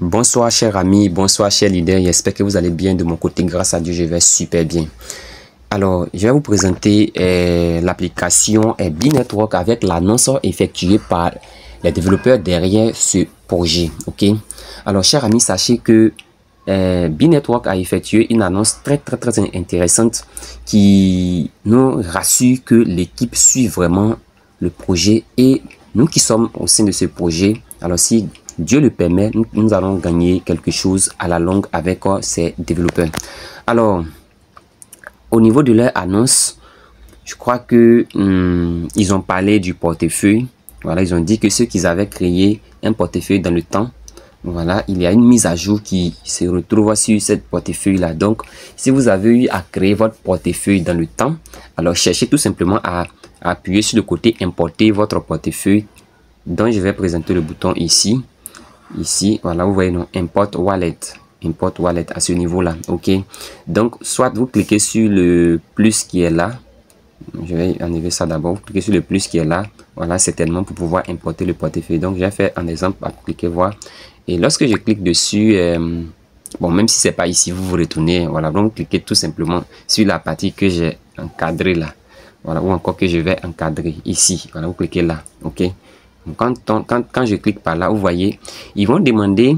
Bonsoir chers amis, bonsoir chers leaders, j'espère que vous allez bien. De mon côté, grâce à Dieu, je vais super bien. Alors, je vais vous présenter l'application B-Network avec l'annonce effectuée par les développeurs derrière ce projet. Ok. Alors, chers amis, sachez que B-Network a effectué une annonce très intéressante qui nous rassure que l'équipe suit vraiment le projet, et nous qui sommes au sein de ce projet, alors si Dieu le permet, nous allons gagner quelque chose à la longue avec ces développeurs. Alors, au niveau de leur annonce, je crois que ils ont parlé du portefeuille. Voilà, ils ont dit que ceux qui avaient créé un portefeuille dans le temps, voilà, il y a une mise à jour qui se retrouve sur cette portefeuille là. Donc, si vous avez eu à créer votre portefeuille dans le temps, alors cherchez tout simplement à appuyer sur le côté importer votre portefeuille. Donc, je vais présenter le bouton ici. Ici, voilà, vous voyez, non, import wallet à ce niveau là. Ok, donc soit vous cliquez sur le plus qui est là. Je vais enlever ça d'abord. Vous cliquez sur le plus qui est là, voilà, certainement pour pouvoir importer le portefeuille. Donc j'ai fait un exemple à cliquer voir, et lorsque je clique dessus, bon, même si c'est pas ici, vous vous retournez, voilà, donc cliquez tout simplement sur la partie que j'ai encadrée là, voilà, ou encore que je vais encadrer ici, voilà, vous cliquez là. Ok, quand je clique par là, vous voyez, ils vont demander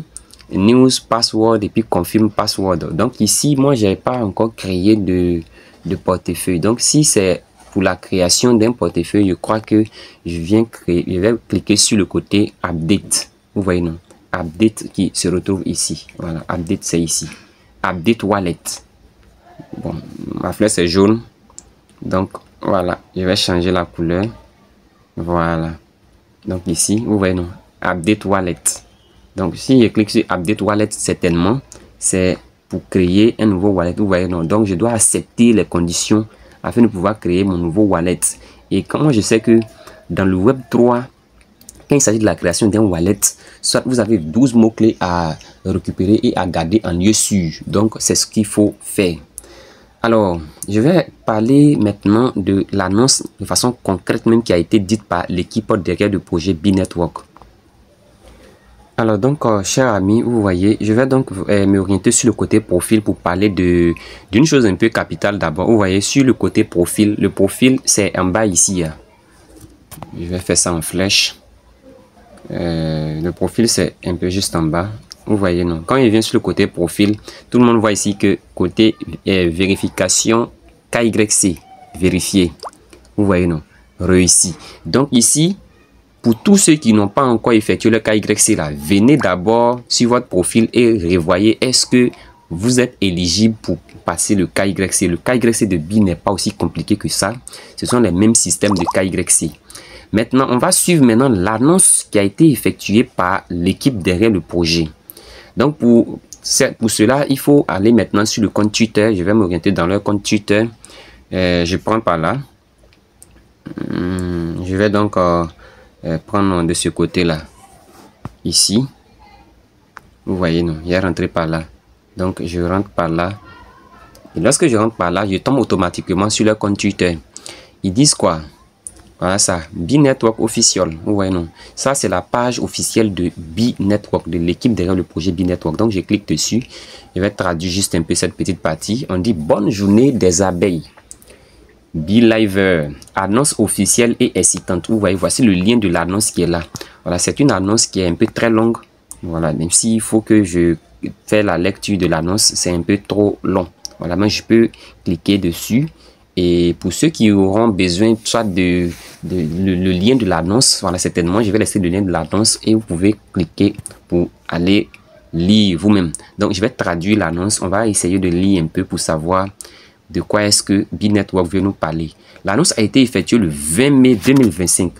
news password et puis confirme password. Donc ici, moi, j'ai pas encore créé de portefeuille. Donc si c'est pour la création d'un portefeuille, je crois que je vais cliquer sur le côté update. Vous voyez, non, update qui se retrouve ici. Voilà, update, c'est ici. Update wallet. Bon, ma flèche c'est jaune. Donc voilà, je vais changer la couleur. Voilà. Donc ici, vous voyez, non, update wallet. Donc si je clique sur update wallet, certainement c'est pour créer un nouveau wallet. Vous voyez, non, donc je dois accepter les conditions afin de pouvoir créer mon nouveau wallet. Et comment je sais que dans le web 3, quand il s'agit de la création d'un wallet, soit vous avez 12 mots clés à récupérer et à garder en lieu sûr. Donc c'est ce qu'il faut faire. Alors, je vais parler maintenant de l'annonce de façon concrète même qui a été dite par l'équipe derrière le projet B-Network. Alors donc, chers amis, vous voyez, je vais donc m'orienter sur le côté profil pour parler d'une chose un peu capitale d'abord. Vous voyez, sur le côté profil, le profil c'est en bas ici. Hein. Je vais faire ça en flèche. Le profil c'est un peu juste en bas. Vous voyez, non. Quand il vient sur le côté profil, tout le monde voit ici que côté vérification KYC, vérifié. Vous voyez, non. Réussi. Donc ici, pour tous ceux qui n'ont pas encore effectué le KYC là, venez d'abord sur votre profil et revoyez est-ce que vous êtes éligible pour passer le KYC. Le KYC de B n'est pas aussi compliqué que ça. Ce sont les mêmes systèmes de KYC. Maintenant, on va suivre maintenant l'annonce qui a été effectuée par l'équipe derrière le projet. Donc, pour cela, il faut aller maintenant sur le compte Twitter. Je vais m'orienter dans leur compte Twitter. Je prends par là. Je vais donc prendre de ce côté-là. Ici. Vous voyez, non, il est rentré par là. Donc, je rentre par là. Et lorsque je rentre par là, je tombe automatiquement sur leur compte Twitter. Ils disent quoi? Voilà ça, B-Network officiel. Vous voyez, non. Ça, c'est la page officielle de B-Network, de l'équipe derrière le projet B-Network. Donc, je clique dessus. Je vais traduire juste un peu cette petite partie. On dit bonne journée des abeilles. B-Liver, annonce officielle et excitante. Vous voyez, voici le lien de l'annonce qui est là. Voilà, c'est une annonce qui est un peu très longue. Voilà, même s'il faut que je fasse la lecture de l'annonce, c'est un peu trop long. Voilà, mais je peux cliquer dessus. Et pour ceux qui auront besoin soit le lien de l'annonce, voilà, certainement, je vais laisser le lien de l'annonce et vous pouvez cliquer pour aller lire vous-même. Donc, je vais traduire l'annonce. On va essayer de lire un peu pour savoir de quoi est-ce que B-Network veut nous parler. L'annonce a été effectuée le 20 mai 2025.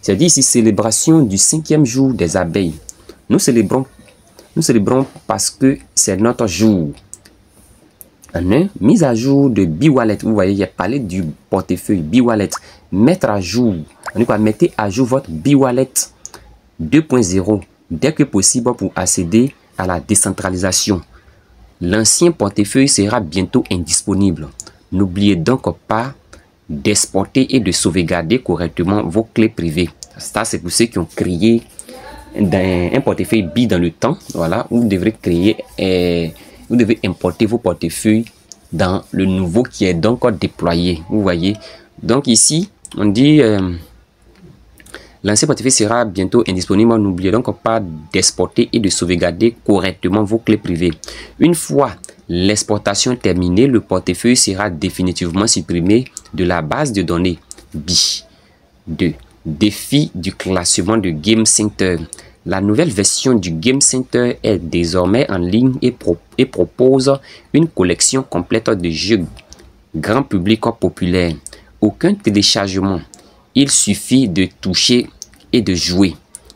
C'est-à-dire ici, célébration du 5e jour des abeilles. Nous célébrons parce que c'est notre jour. Mise à jour de B-Wallet. Vous voyez, il a parlé du portefeuille B-Wallet. Mettre à jour. Mettez à jour votre B-Wallet 2.0 dès que possible pour accéder à la décentralisation. L'ancien portefeuille sera bientôt indisponible. N'oubliez donc pas d'exporter et de sauvegarder correctement vos clés privées. Ça, c'est pour ceux qui ont créé un portefeuille BI dans le temps, voilà, vous devrez créer, vous devez importer vos portefeuilles dans le nouveau qui est donc déployé. Vous voyez, donc ici on dit l'ancien portefeuille sera bientôt indisponible. N'oubliez donc pas d'exporter et de sauvegarder correctement vos clés privées. Une fois l'exportation terminée, le portefeuille sera définitivement supprimé de la base de données BI. 2. Défi du classement de Game Center. La nouvelle version du Game Center est désormais en ligne et propose une collection complète de jeux grand public populaires. Aucun téléchargement. Il suffit de toucher et de jouer.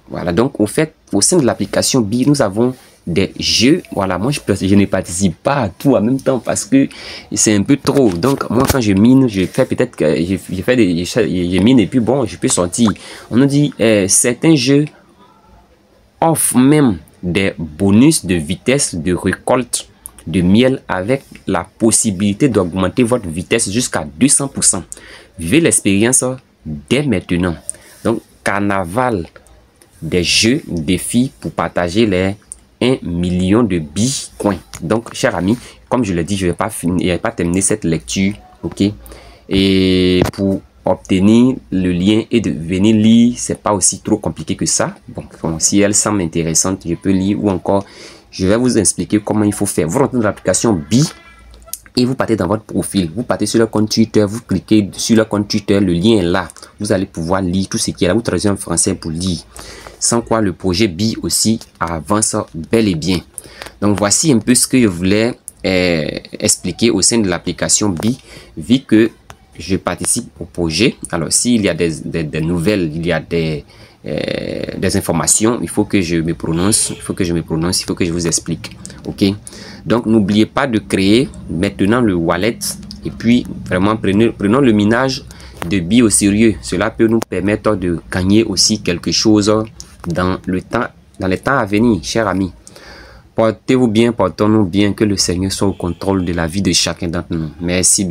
Voilà, donc au fait, au sein de l'application BI, nous avons des jeux. Voilà, moi je ne participe pas à tout en même temps parce que c'est un peu trop. Donc moi quand je mine, je fais peut-être que je mine et puis bon, je peux sortir. On nous dit certains jeux offrent même des bonus de vitesse de récolte de miel avec la possibilité d'augmenter votre vitesse jusqu'à 200%. Vivez l'expérience dès maintenant. Donc carnaval des jeux défis pour partager les 1 million de bitcoins. Donc chers amis, comme je l'ai dit, je ne vais pas terminer cette lecture, ok, et pour obtenir le lien et de venir lire, c'est pas aussi trop compliqué que ça. Bon, si elle semble intéressante, je peux lire, ou encore je vais vous expliquer comment il faut faire. Vous rentrez dans l'application BI et vous partez dans votre profil, vous partez sur le compte Twitter, vous cliquez sur le compte Twitter, le lien est là, vous allez pouvoir lire tout ce qui est là, vous traduisez en français pour lire. Sans quoi le projet BI aussi avance bel et bien. Donc voici un peu ce que je voulais expliquer au sein de l'application BI, vu que je participe au projet. Alors s'il y a des nouvelles, il y a des informations, il faut que je me prononce, il faut que je vous explique, ok. Donc n'oubliez pas de créer maintenant le wallet et puis vraiment prenons le minage de BI au sérieux. Cela peut nous permettre de gagner aussi quelque chose dans les temps à venir, chers amis. Portez-vous bien, portons-nous bien, que le Seigneur soit au contrôle de la vie de chacun d'entre nous. Merci bien.